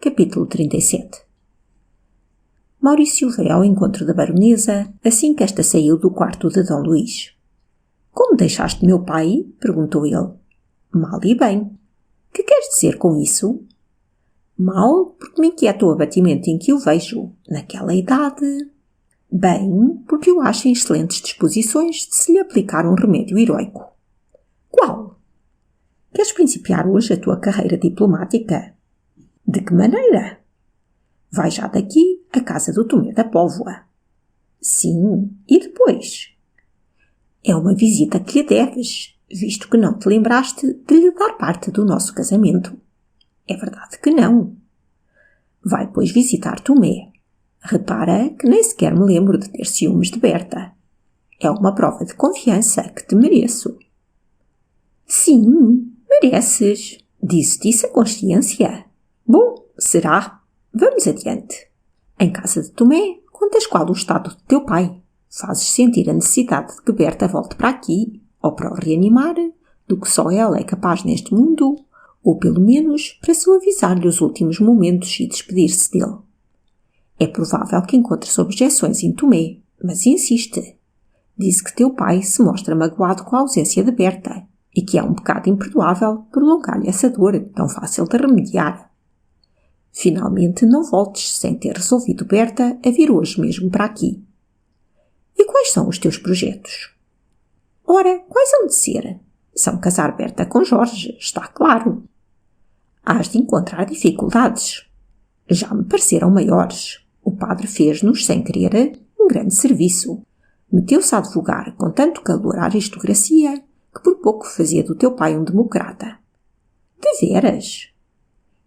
Capítulo 37. Maurício veio ao encontro da baronesa assim que esta saiu do quarto de Dom Luís. «Como deixaste meu pai?» perguntou ele. «Mal e bem. Que queres dizer com isso?» «Mal, porque me inquieta o abatimento em que o vejo, naquela idade. Bem, porque o acho em excelentes disposições de se lhe aplicar um remédio heroico.» «Qual? Queres principiar hoje a tua carreira diplomática?» «De que maneira?» «Vai já daqui à casa do Tomé da Póvoa.» «Sim, e depois?» «É uma visita que lhe deves, visto que não te lembraste de lhe dar parte do nosso casamento.» «É verdade que não.» «Vai, pois, visitar Tomé. Repara que nem sequer me lembro de ter ciúmes de Berta. É uma prova de confiança que te mereço.» «Sim, mereces. Disse-te isso a consciência. Bom, será. Vamos adiante. Em casa de Tomé, contas qual o estado de teu pai. Fazes sentir a necessidade de que Berta volte para aqui, ou para o reanimar, do que só ela é capaz neste mundo, ou pelo menos para suavizar-lhe os últimos momentos e despedir-se dele. É provável que encontres objeções em Tomé, mas insiste. Diz que teu pai se mostra magoado com a ausência de Berta e que é um pecado imperdoável prolongar-lhe essa dor tão fácil de remediar. Finalmente não voltes sem ter resolvido Berta a vir hoje mesmo para aqui. E quais são os teus projetos? Ora, quais hão de ser? São casar Berta com Jorge, está claro. Hás de encontrar dificuldades. Já me pareceram maiores. O padre fez-nos, sem querer, um grande serviço. Meteu-se a advogar com tanto calor à aristocracia que por pouco fazia do teu pai um democrata. De veras?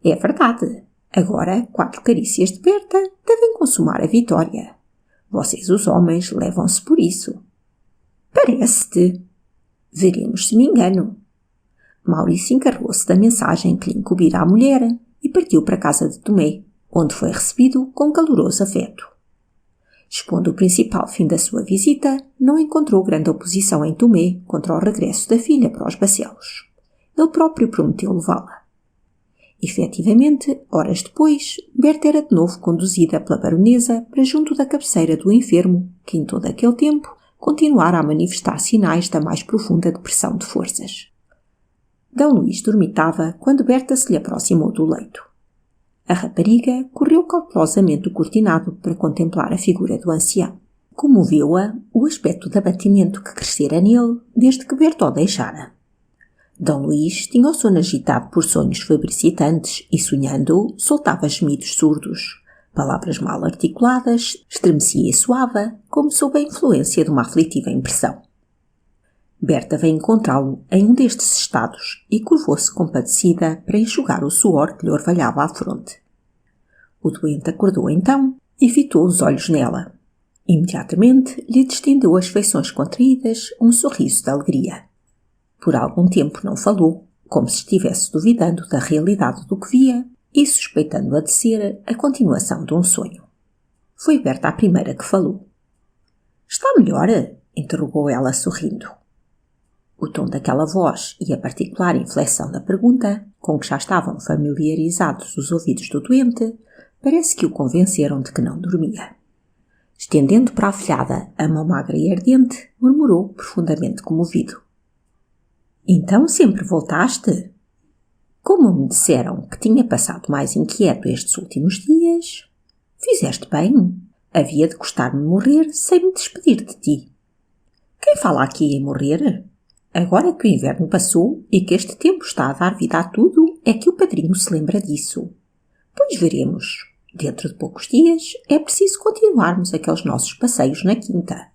É verdade. Agora, 4 carícias de Berta devem consumar a vitória. Vocês, os homens, levam-se por isso. Parece-te. Veremos se me engano. Maurício encarregou-se da mensagem que lhe incumbira a mulher e partiu para a casa de Tomé, onde foi recebido com caloroso afeto. Expondo o principal fim da sua visita, não encontrou grande oposição em Tomé contra o regresso da filha para os Bacelos. Ele próprio prometeu levá-la. Efetivamente, horas depois, Berta era de novo conduzida pela baronesa para junto da cabeceira do enfermo, que em todo aquele tempo continuara a manifestar sinais da mais profunda depressão de forças. D. Luís dormitava quando Berta se lhe aproximou do leito. A rapariga correu cautelosamente o cortinado para contemplar a figura do ancião. Comoveu-a o aspecto de abatimento que crescera nele desde que Berta o deixara. D. Luís tinha o sono agitado por sonhos febricitantes e, sonhando, soltava gemidos surdos. Palavras mal articuladas, estremecia e suava, como sob a influência de uma aflitiva impressão. Berta veio encontrá-lo em um destes estados e curvou-se compadecida para enxugar o suor que lhe orvalhava à fronte. O doente acordou então e fitou os olhos nela. Imediatamente lhe distendeu as feições contraídas um sorriso de alegria. Por algum tempo não falou, como se estivesse duvidando da realidade do que via e suspeitando-a de ser a continuação de um sonho. Foi Berta a primeira que falou. «Está melhor?» interrogou ela sorrindo. O tom daquela voz e a particular inflexão da pergunta, com que já estavam familiarizados os ouvidos do doente, parece que o convenceram de que não dormia. Estendendo para a afilhada a mão magra e ardente, murmurou profundamente comovido. «Então sempre voltaste? Como me disseram que tinha passado mais inquieto estes últimos dias? Fizeste bem. Havia de custar-me morrer sem me despedir de ti. Quem fala aqui em morrer? Agora que o inverno passou e que este tempo está a dar vida a tudo, é que o padrinho se lembra disso. Pois veremos. Dentro de poucos dias é preciso continuarmos aqueles nossos passeios na quinta.»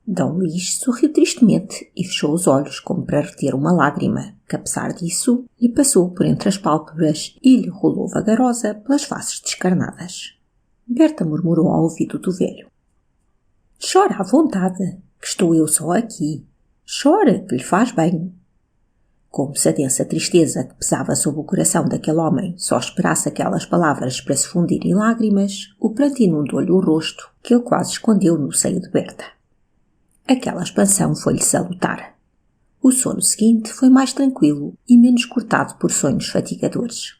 D. Luís sorriu tristemente e fechou os olhos como para reter uma lágrima, que apesar disso lhe passou por entre as pálpebras e lhe rolou vagarosa pelas faces descarnadas. Berta murmurou ao ouvido do velho. «Chora à vontade, que estou eu só aqui. Chora, que lhe faz bem.» Como se a densa tristeza que pesava sobre o coração daquele homem só esperasse aquelas palavras para se fundir em lágrimas, o pranto inundou-lhe o rosto, que ele quase escondeu no seio de Berta. Aquela expansão foi-lhe salutar. O sono seguinte foi mais tranquilo e menos cortado por sonhos fatigadores.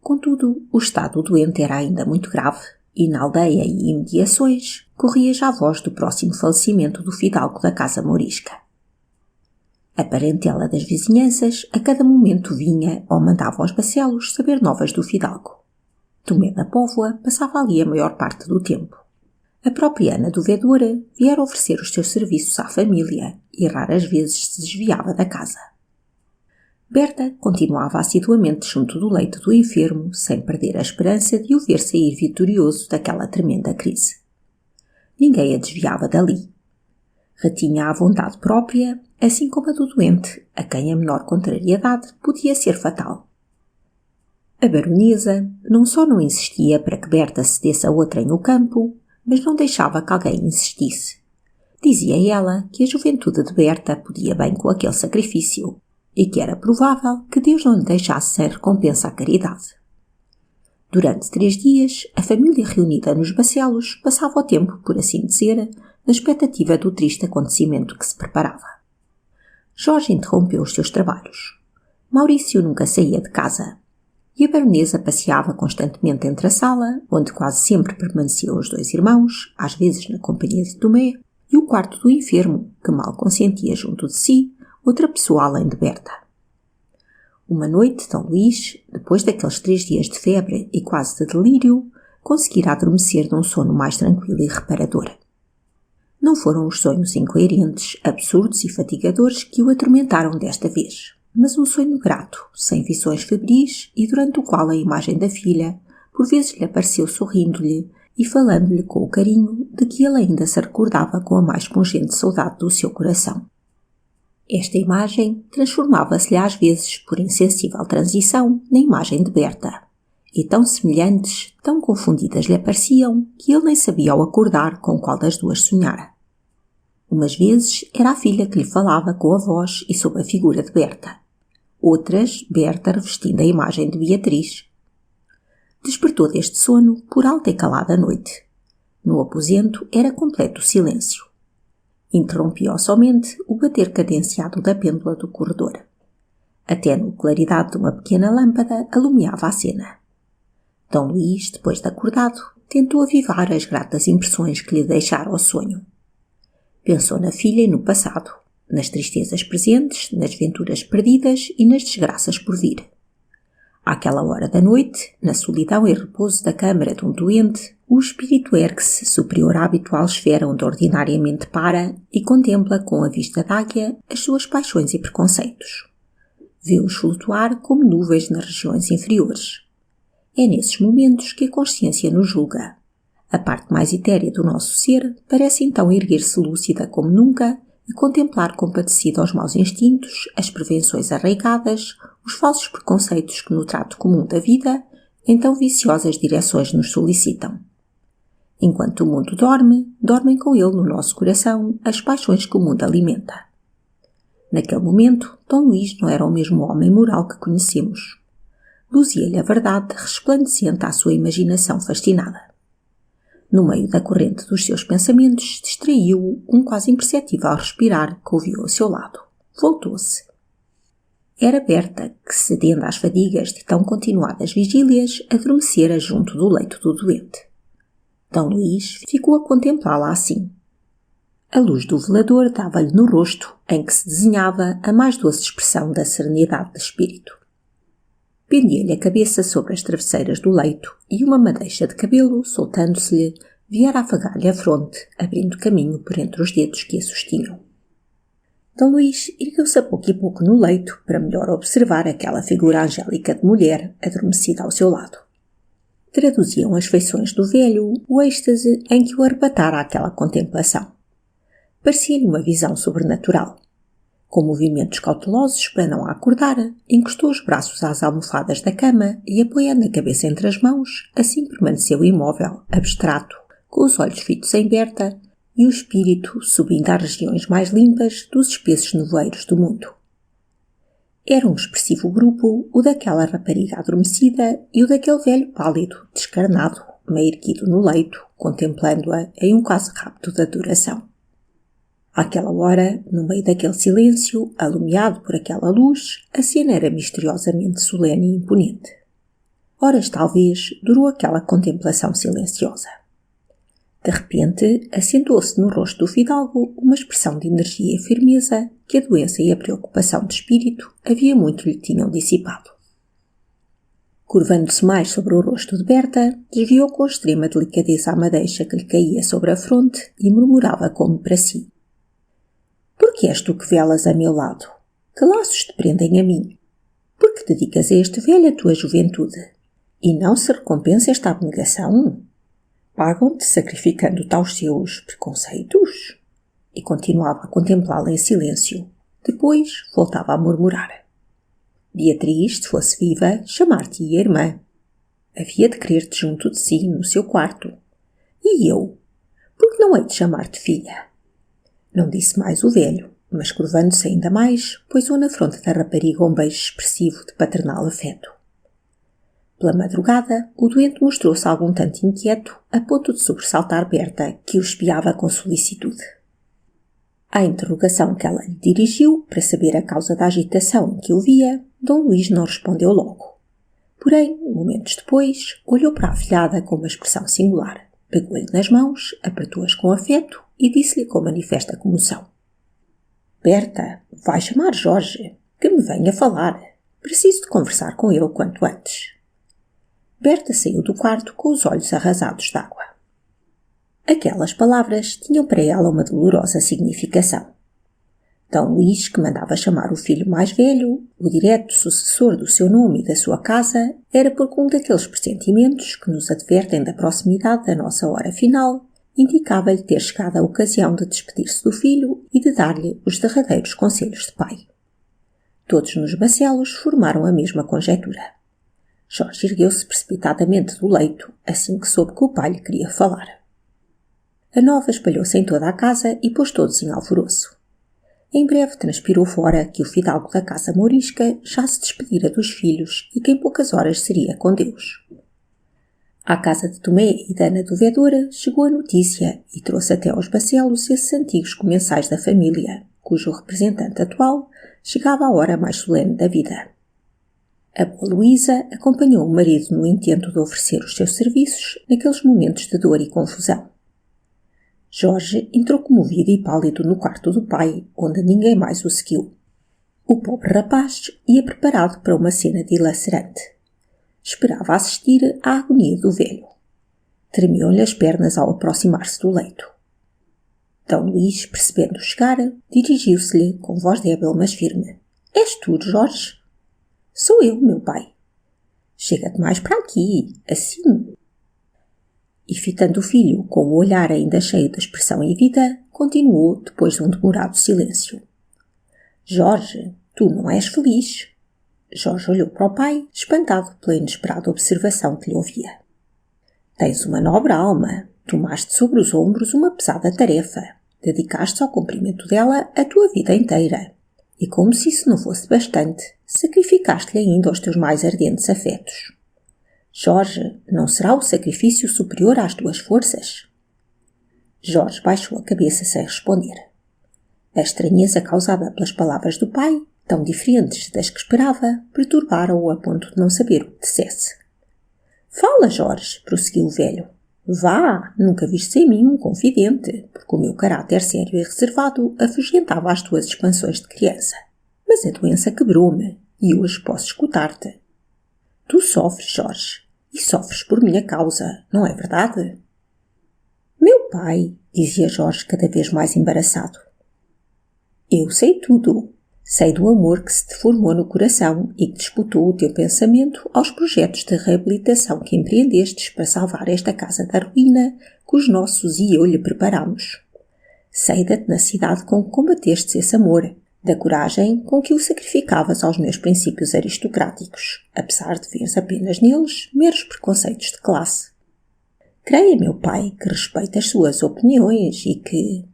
Contudo, o estado do doente era ainda muito grave e na aldeia e imediações corria já a voz do próximo falecimento do fidalgo da casa mourisca. A parentela das vizinhanças a cada momento vinha ou mandava aos Bacelos saber novas do fidalgo. Tomé da Póvoa passava ali a maior parte do tempo. A própria Ana do Vedor viera oferecer os seus serviços à família e raras vezes se desviava da casa. Berta continuava assiduamente junto do leito do enfermo, sem perder a esperança de o ver sair vitorioso daquela tremenda crise. Ninguém a desviava dali. Retinha a vontade própria, assim como a do doente, a quem a menor contrariedade podia ser fatal. A baronesa não só não insistia para que Berta cedesse a outrem no campo, mas não deixava que alguém insistisse. Dizia ela que a juventude de Berta podia bem com aquele sacrifício e que era provável que Deus não lhe deixasse sem recompensa a caridade. Durante 3 dias, a família reunida nos Bacelos passava o tempo, por assim dizer, na expectativa do triste acontecimento que se preparava. Jorge interrompeu os seus trabalhos. Maurício nunca saía de casa e a baronesa passeava constantemente entre a sala, onde quase sempre permaneciam os 2 irmãos, às vezes na companhia de Tomé, e o quarto do enfermo, que mal consentia junto de si outra pessoa além de Berta. Uma noite, D. Luís, depois daqueles 3 dias de febre e quase de delírio, conseguira adormecer num sono mais tranquilo e reparador. Não foram os sonhos incoerentes, absurdos e fatigadores que o atormentaram desta vez, mas um sonho grato, sem visões febris e durante o qual a imagem da filha por vezes lhe apareceu sorrindo-lhe e falando-lhe com o carinho de que ele ainda se recordava com a mais pungente saudade do seu coração. Esta imagem transformava-se-lhe às vezes, por insensível transição, na imagem de Berta, e tão semelhantes, tão confundidas lhe apareciam, que ele nem sabia ao acordar com qual das duas sonhara. Umas vezes era a filha que lhe falava com a voz e sob a figura de Berta. Outras, Berta revestindo a imagem de Beatriz. Despertou deste sono por alta e calada noite. No aposento era completo silêncio. Interrompia somente o bater cadenciado da pêndula do corredor. A tênue claridade de uma pequena lâmpada alumiava a cena. D. Luís, depois de acordado, tentou avivar as gratas impressões que lhe deixara o sonho. Pensou na filha e no passado, nas tristezas presentes, nas venturas perdidas e nas desgraças por vir. Àquela hora da noite, na solidão e repouso da câmara de um doente, o espírito ergue-se superior à habitual esfera onde ordinariamente para e contempla com a vista d'águia as suas paixões e preconceitos. Vê-os flutuar como nuvens nas regiões inferiores. É nesses momentos que a consciência nos julga. A parte mais etérea do nosso ser parece então erguer-se lúcida como nunca e contemplar compadecida os maus instintos, as prevenções arraigadas, os falsos preconceitos que no trato comum da vida, em tão viciosas direções nos solicitam. Enquanto o mundo dorme, dormem com ele no nosso coração as paixões que o mundo alimenta. Naquele momento, D. Luís não era o mesmo homem moral que conhecemos. Luzia-lhe a verdade resplandecente à sua imaginação fascinada. No meio da corrente dos seus pensamentos, distraiu-o um quase imperceptível respirar que ouviu ao seu lado. Voltou-se. Era Berta que, cedendo às fadigas de tão continuadas vigílias, adormecera junto do leito do doente. D. Luís ficou a contemplá-la assim. A luz do velador dava-lhe no rosto, em que se desenhava a mais doce expressão da serenidade de espírito. Pendia-lhe a cabeça sobre as travesseiras do leito e uma madeixa de cabelo, soltando-se-lhe, viera afagar-lhe a fronte, abrindo caminho por entre os dedos que a sustinham. D. Luís ergueu-se a pouco e pouco no leito para melhor observar aquela figura angélica de mulher adormecida ao seu lado. Traduziam as feições do velho o êxtase em que o arrebatara aquela contemplação. Parecia-lhe uma visão sobrenatural. Com movimentos cautelosos para não a acordar, encostou os braços às almofadas da cama e, apoiando a cabeça entre as mãos, assim permaneceu imóvel, abstrato, com os olhos fitos em Berta e o espírito subindo às regiões mais limpas dos espessos nevoeiros do mundo. Era um expressivo grupo o daquela rapariga adormecida e o daquele velho pálido, descarnado, meio erguido no leito, contemplando-a em um quase rapto de adoração. Àquela hora, no meio daquele silêncio, alumiado por aquela luz, a cena era misteriosamente solene e imponente. Horas talvez durou aquela contemplação silenciosa. De repente, assentou-se no rosto do fidalgo uma expressão de energia e firmeza que a doença e a preocupação de espírito havia muito lhe tinham dissipado. Curvando-se mais sobre o rosto de Berta, desviou com extrema delicadeza a madeixa que lhe caía sobre a fronte e murmurava como para si. Por que és tu que velas a meu lado? Que laços te prendem a mim? Por que dedicas a este velho a tua juventude? E não se recompensa esta abnegação? Pagam-te sacrificando-te aos seus preconceitos? E continuava a contemplá-la em silêncio. Depois voltava a murmurar. Beatriz, se fosse viva, chamar-te-ia irmã. Havia de querer-te junto de si, no seu quarto. E eu? Por que não hei de chamar-te filha? Não disse mais o velho, mas curvando-se ainda mais, pôs-o na fronte da rapariga um beijo expressivo de paternal afeto. Pela madrugada, o doente mostrou-se algum tanto inquieto, a ponto de sobressaltar Berta, que o espiava com solicitude. À interrogação que ela lhe dirigiu, para saber a causa da agitação em que o via, Dom Luís não respondeu logo. Porém, momentos depois, olhou para a afilhada com uma expressão singular, pegou-lhe nas mãos, apertou-as com afeto e disse-lhe com manifesta comoção. Berta, vai chamar Jorge, que me venha falar. Preciso de conversar com ele quanto antes. Berta saiu do quarto com os olhos arrasados d'água. Aquelas palavras tinham para ela uma dolorosa significação. D. Luís, que mandava chamar o filho mais velho, o direto sucessor do seu nome e da sua casa, era por um daqueles pressentimentos que nos advertem da proximidade da nossa hora final, indicava-lhe ter chegado a ocasião de despedir-se do filho e de dar-lhe os derradeiros conselhos de pai. Todos nos bacelos formaram a mesma conjectura. Jorge ergueu-se precipitadamente do leito, assim que soube que o pai lhe queria falar. A nova espalhou-se em toda a casa e pôs todos em alvoroço. Em breve transpirou fora que o fidalgo da casa mourisca já se despedira dos filhos e que em poucas horas seria com Deus. À casa de Tomé e da Ana do Vedor chegou a notícia e trouxe até aos bacelos esses antigos comensais da família, cujo representante atual chegava à hora mais solene da vida. A boa Luísa acompanhou o marido no intento de oferecer os seus serviços naqueles momentos de dor e confusão. Jorge entrou comovido e pálido no quarto do pai, onde ninguém mais o seguiu. O pobre rapaz ia preparado para uma cena dilacerante. Esperava assistir à agonia do velho. Tremiam-lhe as pernas ao aproximar-se do leito. D. Luís, percebendo chegar, dirigiu-se-lhe com voz débil mas firme. — És tu, Jorge? — Sou eu, meu pai. — Chega-te mais para aqui, assim. E fitando o filho com o olhar ainda cheio de expressão e vida, continuou depois de um demorado silêncio. — Jorge, tu não és feliz. Jorge olhou para o pai, espantado pela inesperada observação que lhe ouvia. — Tens uma nobre alma. Tomaste sobre os ombros uma pesada tarefa. Dedicaste ao cumprimento dela a tua vida inteira. E como se isso não fosse bastante, sacrificaste-lhe ainda os teus mais ardentes afetos. Jorge, não será o sacrifício superior às tuas forças? Jorge baixou a cabeça sem responder. A estranheza causada pelas palavras do pai, tão diferentes das que esperava, perturbaram-o a ponto de não saber o que dissesse. — Fala, Jorge, prosseguiu o velho. — Vá, nunca viste em mim um confidente, porque o meu caráter sério e reservado afugentava as tuas expansões de criança. Mas a doença quebrou-me, e hoje posso escutar-te. Tu sofres, Jorge, e sofres por minha causa, não é verdade? Meu pai, dizia Jorge cada vez mais embaraçado. Eu sei tudo. Sei do amor que se te formou no coração e que disputou o teu pensamento aos projetos de reabilitação que empreendestes para salvar esta casa da ruína que os nossos e eu lhe preparamos. Sei da tenacidade com que combatestes esse amor, da coragem com que o sacrificavas aos meus princípios aristocráticos, apesar de veres apenas neles meros preconceitos de classe. Creia, meu pai, que respeito as suas opiniões e que...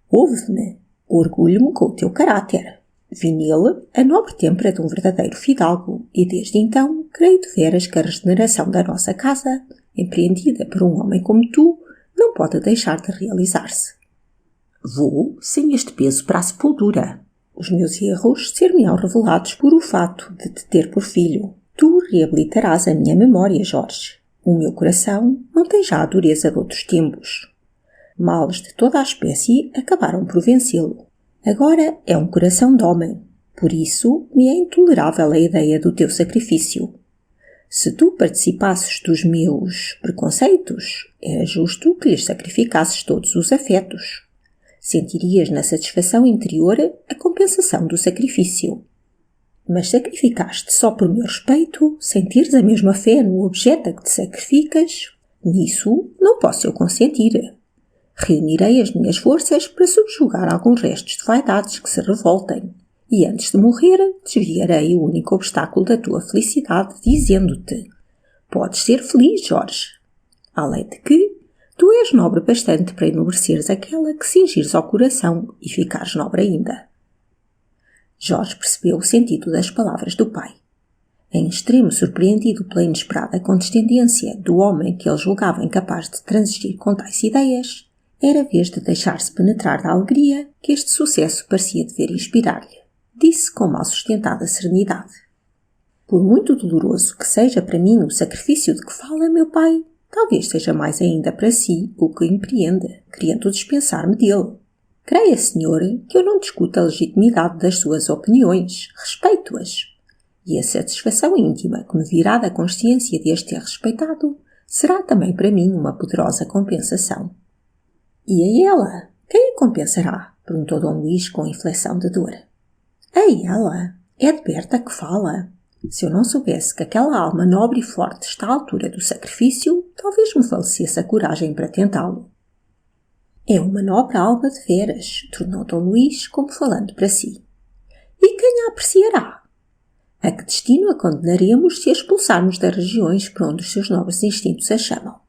Ouve-me. Orgulho-me com o teu caráter. Vi nele a nobre têmpera de um verdadeiro fidalgo e desde então creio de veras que a regeneração da nossa casa, empreendida por um homem como tu, não pode deixar de realizar-se. Vou sem este peso para a sepultura. Os meus erros ser-me-ão revelados por o fato de te ter por filho, Tu reabilitarás a minha memória, Jorge. O meu coração não tem já a dureza de outros tempos. Males de toda a espécie acabaram por vencê-lo. Agora é um coração de homem. Por isso me é intolerável a ideia do teu sacrifício. Se tu participasses dos meus preconceitos, era justo que lhes sacrificasses todos os afetos. Sentirias na satisfação interior a compensação do sacrifício. Mas sacrificaste só por meu respeito, sem teres a mesma fé no objeto a que te sacrificas? Nisso não posso eu consentir. Reunirei as minhas forças para subjugar alguns restos de vaidades que se revoltem. E antes de morrer, desviarei o único obstáculo da tua felicidade, dizendo-te: podes ser feliz, Jorge. Além de que, tu és nobre bastante para enobreceres aquela que cingires ao coração e ficares nobre ainda. Jorge percebeu o sentido das palavras do pai. Em extremo surpreendido pela inesperada condescendência do homem que ele julgava incapaz de transigir com tais ideias, era vez de deixar-se penetrar da alegria que este sucesso parecia dever inspirar-lhe. Disse com mal sustentada serenidade: por muito doloroso que seja para mim o sacrifício de que fala, meu pai, talvez seja mais ainda para si o que empreende, querendo dispensar-me dele. Creia, senhor, que eu não discuto a legitimidade das suas opiniões, respeito-as. E a satisfação íntima que me virá da consciência de as ter respeitado será também para mim uma poderosa compensação. E a ela? Quem a compensará? Perguntou Dom Luís com inflexão de dor. A ela? É de Berta que fala. Se eu não soubesse que aquela alma nobre e forte está à altura do sacrifício, talvez me falecesse a coragem para tentá-lo. É uma nobre alma de veras, tornou Dom Luís, como falando para si. E quem a apreciará? A que destino a condenaremos se a expulsarmos das regiões para onde os seus nobres instintos a chamam?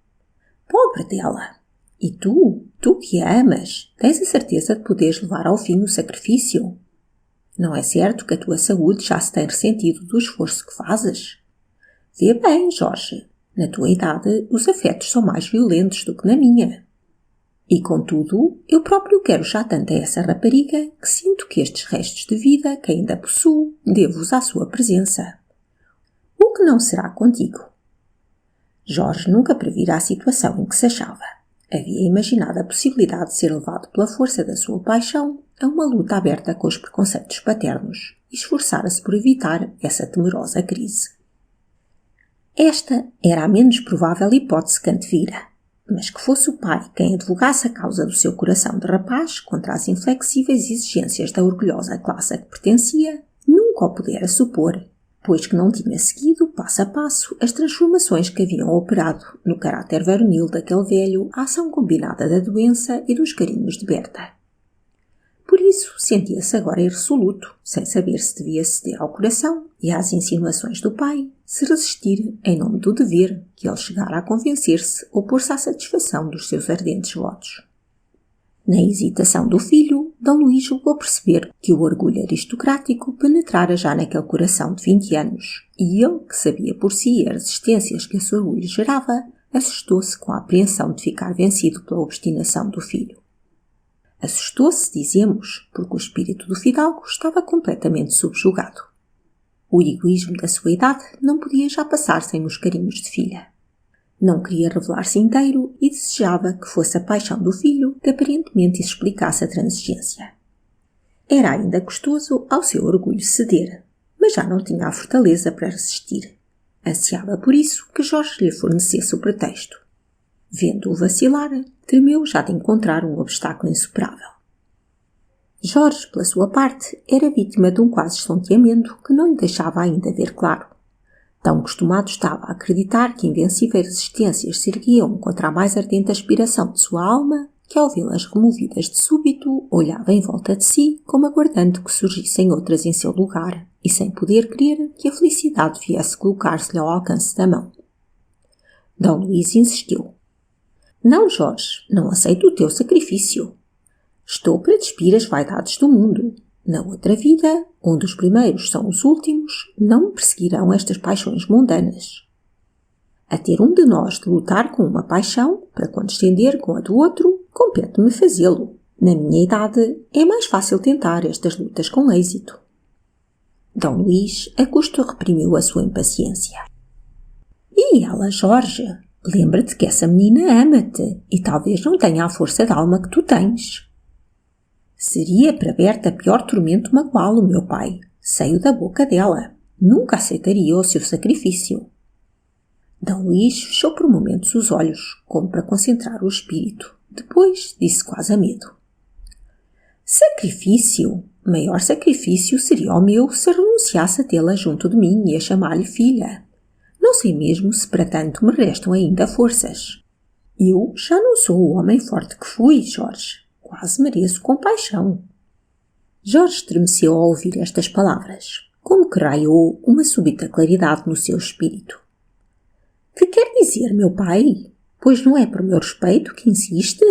Pobre dela! E tu que a amas, tens a certeza de poderes levar ao fim o sacrifício? Não é certo que a tua saúde já se tem ressentido do esforço que fazes? Vê bem, Jorge, na tua idade os afetos são mais violentos do que na minha. E, contudo, eu próprio quero já tanto a essa rapariga que sinto que estes restos de vida que ainda possuo devo-os à sua presença. O que não será contigo? Jorge nunca previra a situação em que se achava. Havia imaginado a possibilidade de ser levado pela força da sua paixão a uma luta aberta com os preconceitos paternos e esforçara-se por evitar essa temerosa crise. Esta era a menos provável hipótese que antevira, mas que fosse o pai quem advogasse a causa do seu coração de rapaz contra as inflexíveis exigências da orgulhosa classe a que pertencia, nunca o pudera supor, pois que não tinha seguido, passo a passo, as transformações que haviam operado no caráter varonil daquele velho a ação combinada da doença e dos carinhos de Berta. Por isso, sentia-se agora irresoluto, sem saber se devia ceder ao coração e às insinuações do pai, se resistir em nome do dever que ele chegara a convencer-se ou pôr-se à satisfação dos seus ardentes votos. Na hesitação do filho, D. Luís julgou perceber que o orgulho aristocrático penetrara já naquele coração de 20 anos, e ele, que sabia por si as resistências que esse orgulho gerava, assustou-se com a apreensão de ficar vencido pela obstinação do filho. Assustou-se, dizemos, porque o espírito do fidalgo estava completamente subjugado. O egoísmo da sua idade não podia já passar sem os carinhos de filha. Não queria revelar-se inteiro e desejava que fosse a paixão do filho que aparentemente explicasse a transigência. Era ainda custoso ao seu orgulho ceder, mas já não tinha a fortaleza para resistir. Ansiava por isso que Jorge lhe fornecesse o pretexto. Vendo-o vacilar, tremeu já de encontrar um obstáculo insuperável. Jorge, pela sua parte, era vítima de um quase estonteamento que não lhe deixava ainda ver claro. Tão acostumado estava a acreditar que invencíveis resistências se erguiam contra a mais ardente aspiração de sua alma, que ao vê-las removidas de súbito, olhava em volta de si como aguardando que surgissem outras em seu lugar e sem poder crer que a felicidade viesse colocar-se-lhe ao alcance da mão. D. Luís insistiu. Não, Jorge, não aceito o teu sacrifício. Estou para despir as vaidades do mundo. Na outra vida, onde os primeiros são os últimos, não me perseguirão estas paixões mundanas. A ter um de nós de lutar com uma paixão, para condescender com a do outro, compete-me fazê-lo. Na minha idade, é mais fácil tentar estas lutas com êxito. D. Luís, a custo, reprimiu a sua impaciência. E ela, Jorge? Lembra-te que essa menina ama-te e talvez não tenha a força de alma que tu tens. Seria para Berta pior tormento magoá-lo, meu pai. Saiu da boca dela. Nunca aceitaria o seu sacrifício. D. Luís fechou por momentos os olhos, como para concentrar o espírito. Depois disse quase a medo. Sacrifício? Maior sacrifício seria o meu se renunciasse a tê-la junto de mim e a chamar-lhe filha. Não sei mesmo se para tanto me restam ainda forças. Eu já não sou o homem forte que fui, Jorge. Quase mereço compaixão. Jorge estremeceu ao ouvir estas palavras, como que raiou uma súbita claridade no seu espírito. Que quer dizer, meu pai? Pois não é por meu respeito que insiste?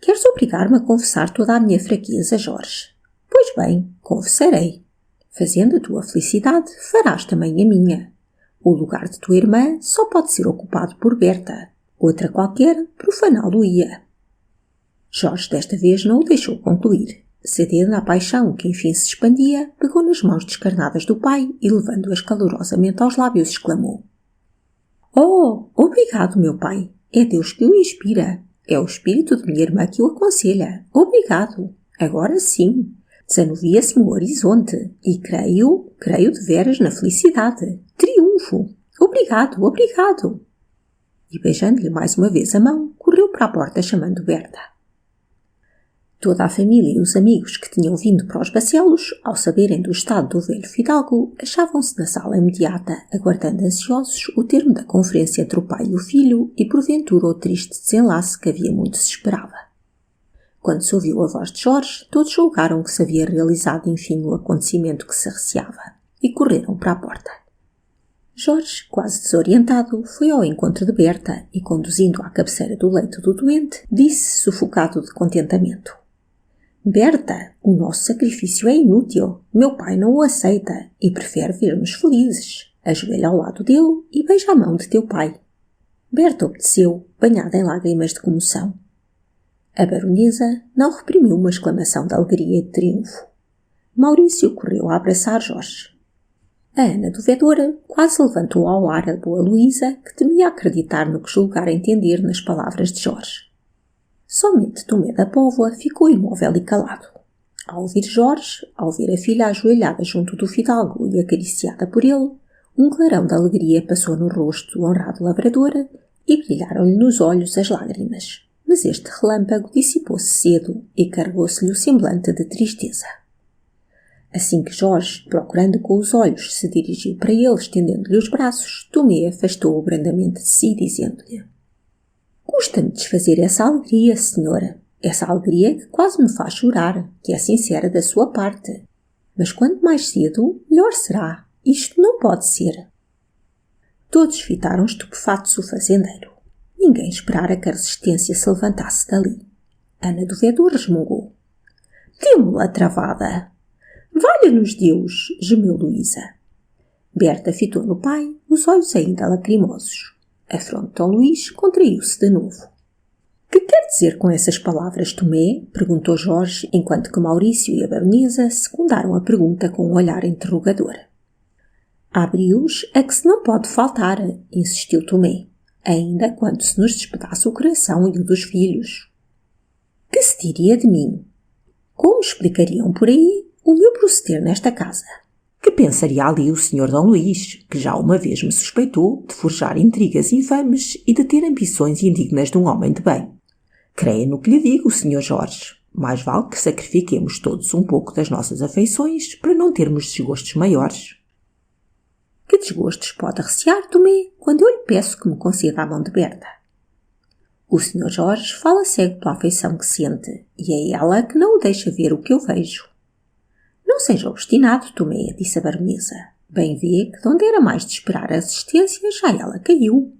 Queres obrigar-me a confessar toda a minha fraqueza, Jorge? Pois bem, confessarei. Fazendo a tua felicidade, farás também a minha. O lugar de tua irmã só pode ser ocupado por Berta. Outra qualquer profaná-lo-ia. Jorge desta vez não o deixou concluir. Cedendo à paixão que enfim se expandia, pegou nas mãos descarnadas do pai e, levando-as calorosamente aos lábios, exclamou: Oh, obrigado, meu pai. É Deus que o inspira. É o espírito de minha irmã que o aconselha. Obrigado. Agora sim. Desanuvia-se-me o horizonte e creio de veras na felicidade. Triunfo. Obrigado, obrigado. E beijando-lhe mais uma vez a mão, correu para a porta chamando Berta. Toda a família e os amigos que tinham vindo para os Bacelos, ao saberem do estado do velho fidalgo, achavam-se na sala imediata, aguardando ansiosos o termo da conferência entre o pai e o filho e, porventura, o triste desenlace que havia muito se esperava. Quando se ouviu a voz de Jorge, todos julgaram que se havia realizado, enfim, o acontecimento que se receava, e correram para a porta. Jorge, quase desorientado, foi ao encontro de Berta e, conduzindo-a à cabeceira do leito do doente, disse, sufocado de contentamento: Berta, o nosso sacrifício é inútil. Meu pai não o aceita e prefere ver-nos felizes. Ajoelha ao lado dele e beija a mão de teu pai. Berta obedeceu, banhada em lágrimas de comoção. A baronesa não reprimiu uma exclamação de alegria e de triunfo. Maurício correu a abraçar Jorge. A Ana do Vedor quase levantou ao ar a boa Luísa, que temia acreditar no que julgara entender nas palavras de Jorge. Somente Tomé da Póvoa ficou imóvel e calado. Ao ouvir Jorge, ao ver a filha ajoelhada junto do fidalgo e acariciada por ele, um clarão de alegria passou no rosto do honrado lavrador e brilharam-lhe nos olhos as lágrimas. Mas este relâmpago dissipou-se cedo e carregou-se-lhe o semblante de tristeza. Assim que Jorge, procurando com os olhos, se dirigiu para ele, estendendo-lhe os braços, Tomé afastou-o brandamente de si, dizendo-lhe: Custa-me desfazer essa alegria, senhora. Essa alegria que quase me faz chorar, que é sincera da sua parte. Mas quanto mais cedo, melhor será. Isto não pode ser. Todos fitaram estupefatos o fazendeiro. Ninguém esperara que a resistência se levantasse dali. Ana do Vedor resmungou: Dê-me-la travada. Valha-nos Deus, gemeu Luísa. Berta fitou no pai, os olhos ainda lacrimosos. A fronte de D. Luís contraiu-se de novo. Que quer dizer com essas palavras, Tomé? Perguntou Jorge, enquanto que Maurício e a baronesa secundaram a pergunta com um olhar interrogador. Abre-os a que se não pode faltar, insistiu Tomé, ainda quando se nos despedaça o coração e o dos filhos. Que se diria de mim? Como explicariam por aí o meu proceder nesta casa? Que pensaria ali o Sr. D. Luís, que já uma vez me suspeitou de forjar intrigas infames e de ter ambições indignas de um homem de bem? Creia no que lhe digo, Sr. Jorge. Mais vale que sacrifiquemos todos um pouco das nossas afeições para não termos desgostos maiores. Que desgostos pode recear, Tomé, quando eu lhe peço que me conceda a mão de Berta? O Sr. Jorge fala cego pela afeição que sente, e é ela que não o deixa ver o que eu vejo. Não seja obstinado, Tomé, disse a baronesa. Bem vê que de onde era mais de esperar a assistência, já ela caiu.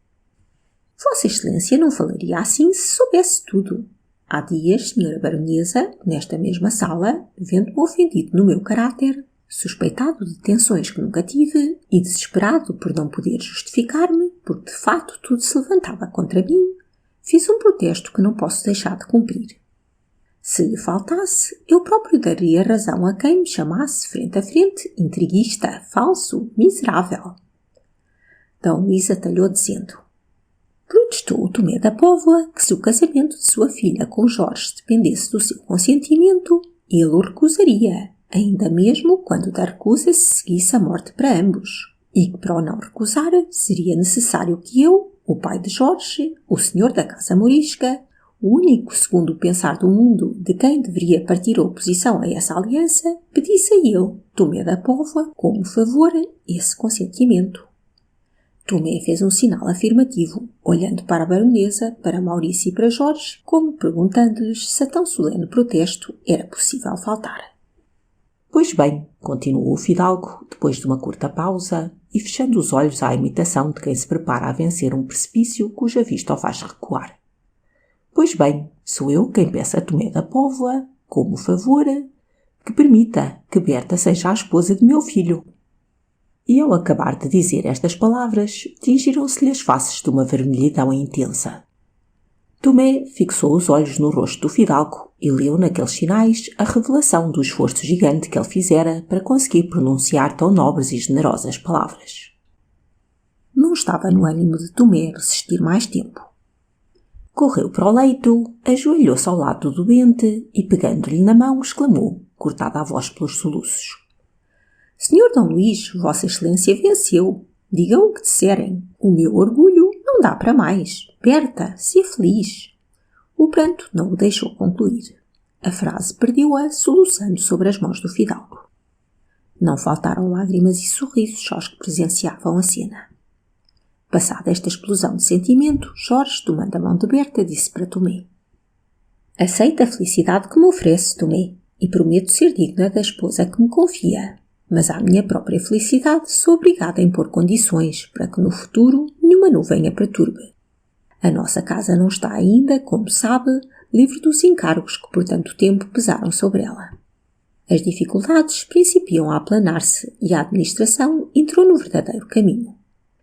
Vossa Excelência não falaria assim se soubesse tudo. Há dias, senhora baronesa, nesta mesma sala, vendo-me ofendido no meu caráter, suspeitado de tensões que nunca tive e desesperado por não poder justificar-me, porque de fato tudo se levantava contra mim, fiz um protesto que não posso deixar de cumprir. Se lhe faltasse, eu próprio daria razão a quem me chamasse frente a frente intriguista, falso, miserável. D. Luís atalhou dizendo: protestou Tomé da Póvoa que se o casamento de sua filha com Jorge dependesse do seu consentimento, ele o recusaria, ainda mesmo quando da recusa se seguisse a morte para ambos, e que para o não recusar seria necessário que eu, o pai de Jorge, o senhor da casa morisca, o único, segundo o pensar do mundo, de quem deveria partir a oposição a essa aliança, pedisse a ele, Tomé da Póvoa, como favor, esse consentimento. Tomé fez um sinal afirmativo, olhando para a baronesa, para Maurício e para Jorge, como perguntando-lhes se a tão solene protesto era possível faltar. Pois bem, continuou o fidalgo, depois de uma curta pausa, e fechando os olhos à imitação de quem se prepara a vencer um precipício cuja vista o faz recuar. Pois bem, sou eu quem peço a Tomé da Póvoa, como favor, que permita que Berta seja a esposa de meu filho. E ao acabar de dizer estas palavras, tingiram-se-lhe as faces de uma vermelhidão intensa. Tomé fixou os olhos no rosto do fidalgo e leu naqueles sinais a revelação do esforço gigante que ele fizera para conseguir pronunciar tão nobres e generosas palavras. Não estava no ânimo de Tomé resistir mais tempo. Correu para o leito, ajoelhou-se ao lado do doente e, pegando-lhe na mão, exclamou, cortada a voz pelos soluços: Senhor D. Luís, Vossa Excelência venceu. Digam o que disserem. O meu orgulho não dá para mais. Berta, se feliz. O pranto não o deixou concluir. A frase perdeu-a soluçando sobre as mãos do fidalgo. Não faltaram lágrimas e sorrisos aos que presenciavam a cena. Passada esta explosão de sentimento, Jorge, tomando a mão de Berta, disse para Tomé: aceita a felicidade que me oferece, Tomé, e prometo ser digna da esposa que me confia. Mas à minha própria felicidade sou obrigada a impor condições para que no futuro nenhuma nuvem a perturbe. A nossa casa não está ainda, como sabe, livre dos encargos que por tanto tempo pesaram sobre ela. As dificuldades principiam a aplanar-se e a administração entrou no verdadeiro caminho.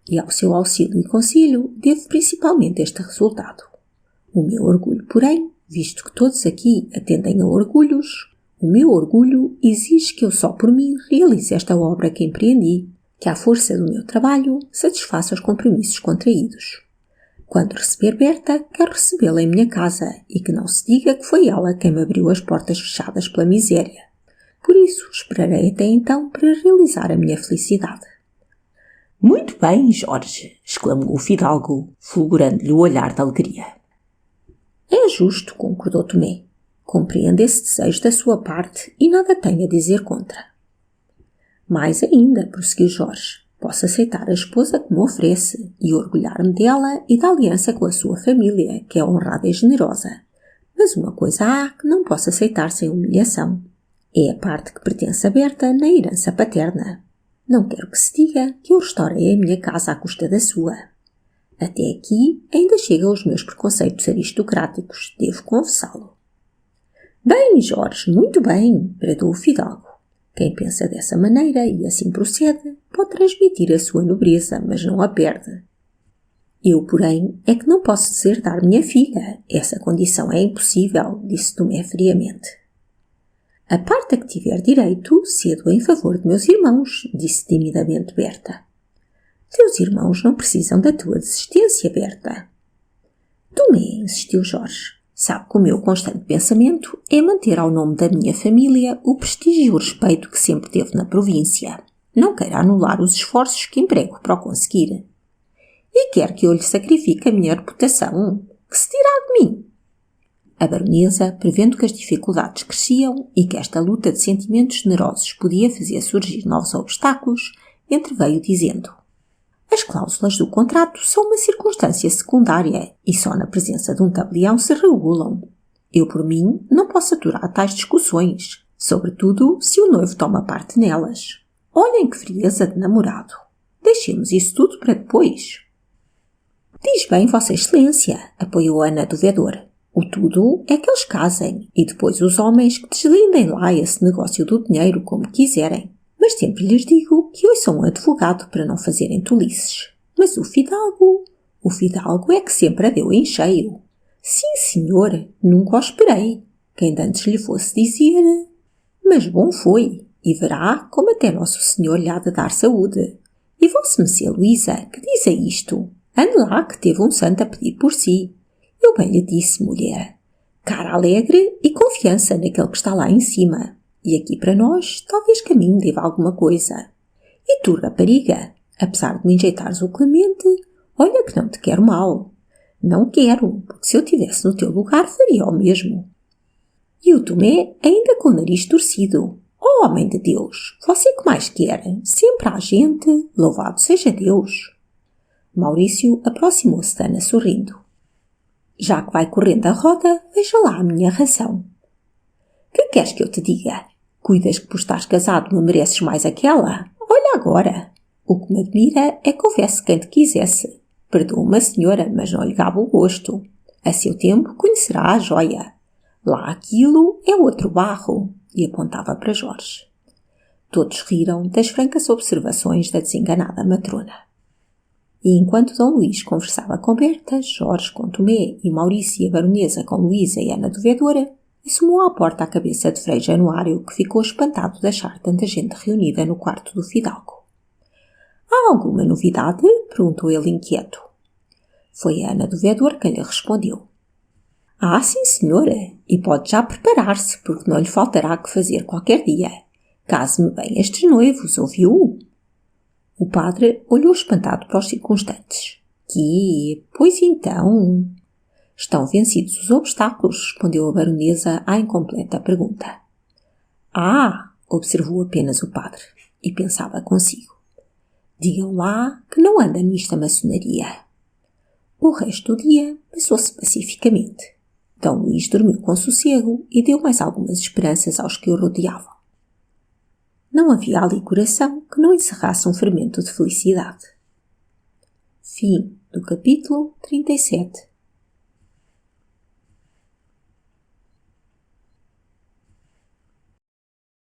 E ao seu auxílio e conselho devo principalmente este resultado. O meu orgulho, porém, visto que todos aqui atendem a orgulhos, o meu orgulho exige que eu só por mim realize esta obra que empreendi, que à força do meu trabalho satisfaça os compromissos contraídos. Quando receber Berta, quero recebê-la em minha casa e que não se diga que foi ela quem me abriu as portas fechadas pela miséria. Por isso, esperarei até então para realizar a minha felicidade. Muito bem, Jorge, exclamou o fidalgo, fulgurando-lhe o olhar de alegria. É justo, concordou Tomé. Compreendo esse desejo da sua parte e nada tenho a dizer contra. Mais ainda, prosseguiu Jorge, posso aceitar a esposa que me oferece e orgulhar-me dela e da aliança com a sua família, que é honrada e generosa. Mas uma coisa há que não posso aceitar sem humilhação. É a parte que pertence a Berta na herança paterna. Não quero que se diga que eu restaurei a minha casa à custa da sua. Até aqui ainda chegam os meus preconceitos aristocráticos, devo confessá-lo. Bem, Jorge, muito bem, bradou o fidalgo. Quem pensa dessa maneira e assim procede, pode transmitir a sua nobreza, mas não a perde. Eu, porém, é que não posso deserdar minha filha. Essa condição é impossível, disse Tomé friamente. A parte a que tiver direito, cedo em favor de meus irmãos, disse timidamente Berta. Teus irmãos não precisam da tua desistência, Berta. Tomé, insistiu Jorge. Sabe que o meu constante pensamento é manter ao nome da minha família o prestígio e o respeito que sempre teve na província. Não queira anular os esforços que emprego para o conseguir. E quer que eu lhe sacrifique a minha reputação? Que se dirá de mim? A baronesa, prevendo que as dificuldades cresciam e que esta luta de sentimentos generosos podia fazer surgir novos obstáculos, entreveio dizendo: as cláusulas do contrato são uma circunstância secundária e só na presença de um tabelião se regulam. Eu, por mim, não posso aturar tais discussões, sobretudo se o noivo toma parte nelas. Olhem que frieza de namorado. Deixemos isso tudo para depois. Diz bem, Vossa Excelência, apoiou Ana do Vedor. O tudo é que eles casem e depois os homens que deslindem lá esse negócio do dinheiro como quiserem. Mas sempre lhes digo que eu sou um advogado para não fazerem tolices. Mas o fidalgo é que sempre a deu em cheio. Sim, senhor, nunca o esperei. quem dantes lhe fosse dizer: mas bom foi, e verá como até Nosso Senhor lhe há de dar saúde. E vossa-mecê Luísa, que diz a isto? Ande lá que teve um santo a pedir por si. Eu bem lhe disse, mulher, cara alegre e confiança naquele que está lá em cima. E aqui para nós, talvez caminho deva alguma coisa. E tu, rapariga, apesar de me enjeitares o Clemente, olha que não te quero mal. Não quero, porque se eu estivesse no teu lugar faria o mesmo. E o Tomé ainda com o nariz torcido. Oh, homem de Deus, você que mais quer? Sempre há gente, louvado seja Deus. Maurício aproximou-se de Ana sorrindo. Já que vai correndo a roda, veja lá a minha razão. Que queres que eu te diga? Cuidas que por estares casado me mereces mais aquela? Olha agora. O que me admira é que houvesse quem te quisesse. Perdoa-me, senhora, mas não lhe gabo o gosto. A seu tempo conhecerá a joia. Lá aquilo é outro barro. E apontava para Jorge. Todos riram das francas observações da desenganada matrona. E enquanto Dom Luís conversava com Berta, Jorge com Tomé e Maurício e a baronesa com Luísa e Ana do Vedor, assomou à porta a cabeça de Frei Januário, que ficou espantado de achar tanta gente reunida no quarto do fidalgo. Há alguma novidade? Perguntou ele inquieto. Foi a Ana do Vedor quem lhe respondeu. Ah, sim, senhora, e pode já preparar-se, porque não lhe faltará que fazer qualquer dia. Case-me bem estes noivos, ouviu? O padre olhou espantado para os circunstantes. Que? Pois então... Estão vencidos os obstáculos, respondeu a baronesa à incompleta pergunta. Ah, observou apenas o padre, e pensava consigo. Digam lá que não anda nisto a maçonaria. O resto do dia passou-se pacificamente. Dom Luís dormiu com sossego e deu mais algumas esperanças aos que o rodeavam. Não havia ali coração que não encerrasse um fermento de felicidade. Fim do capítulo 37.